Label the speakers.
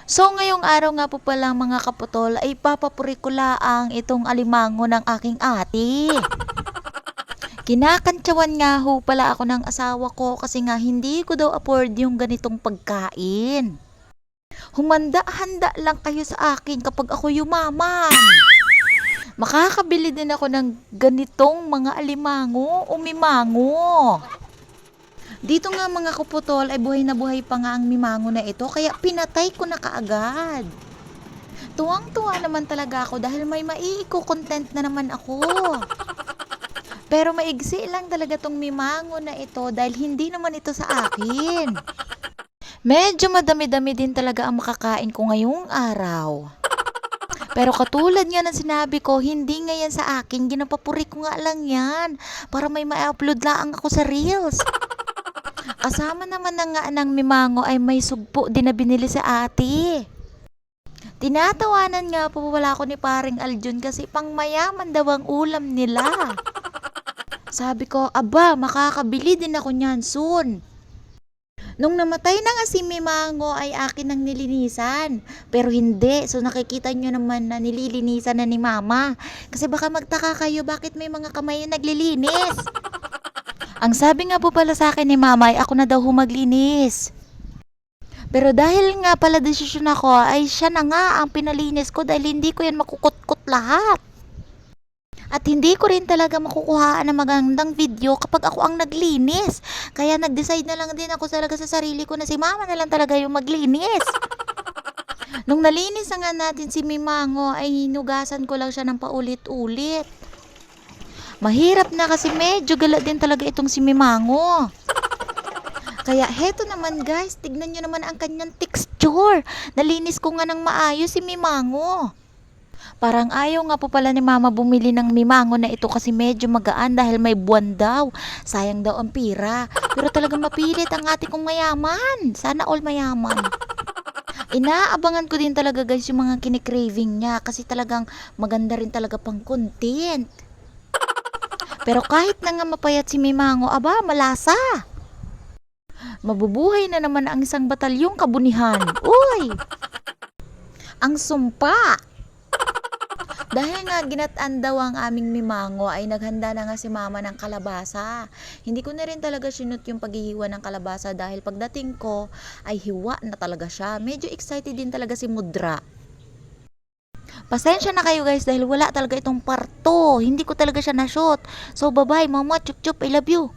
Speaker 1: So ngayong araw nga po pala mga kaputol ay papapuri ko laang itong alimango ng aking ate. Kinakantsawan nga ho pala ako ng asawa ko kasi nga hindi ko daw afford yung ganitong pagkain. Humanda-handa lang kayo sa akin kapag ako yumaman. Makakabili din ako ng ganitong mga alimango o mimango. Dito nga mga kaputol ay buhay na buhay pa nga ang mimango na ito kaya pinatay ko na kaagad. Tuwang-tuwa naman talaga ako dahil may content na naman ako. Pero maigsi lang talaga tong mimango na ito dahil hindi naman ito sa akin. Medyo madami-dami din talaga ang makakain ko ngayong araw. Pero katulad nga ng sinabi ko, hindi nga yan sa akin. Ginapapuri ko nga lang yan para may ma-upload lang ako sa Reels. Kasama naman na nga ng mimango ay may sugpo din na binili sa ate. Tinatawanan nga po wala ko ni paring Aljun kasi pang mayaman daw ang ulam nila. Sabi ko, aba, makakabili din ako niyan soon. Nung namatay na nga si Mimango ay akin ang nilinisan. Pero hindi. So nakikita nyo naman na nililinisan na ni Mama. Kasi baka magtaka kayo bakit may mga kamay yung naglilinis. Ang sabi nga po pala sa akin ni Mama ay ako na daw humaglinis. Pero dahil nga pala desisyon ako ay siya na nga ang pinalinis ko dahil hindi ko yan makukut-kut lahat. At hindi ko rin talaga makukuhaan ng magandang video kapag ako ang naglinis. Kaya nag-decide na lang din ako talaga sa sarili ko na si Mama na lang talaga yung maglinis. Nung nalinis na nga natin si Mimango ay hinugasan ko lang siya ng paulit-ulit. Mahirap na kasi medyo gala din talaga itong si Mimango. Kaya heto naman guys, tignan nyo naman ang kanyang texture. Nalinis ko nga ng maayos si Mimango. Parang ayaw nga po pala ni Mama bumili ng mimango na ito kasi medyo magaan dahil may buwan daw. Sayang daw ang pira. Pero talagang mapilit ang ate kong mayaman. Sana all mayaman. Inaabangan ko din talaga guys yung mga kinikraving niya kasi talagang maganda rin talaga pang content. Pero kahit na nga mapayat si Mimango, aba, malasa. Mabubuhay na naman ang isang batalyong kabunihan. Uy! Ang sumpa! Dahil nga ginataan daw ang aming mimango ay naghanda na nga si Mama ng kalabasa. Hindi ko na rin talaga sinut yung paghihiwa ng kalabasa dahil pagdating ko ay hiwa na talaga siya. Medyo excited din talaga si Mudra. Pasensya na kayo guys dahil wala talaga itong parto. Hindi ko talaga siya na-shoot. So bye bye Mama, chup chup, I love you.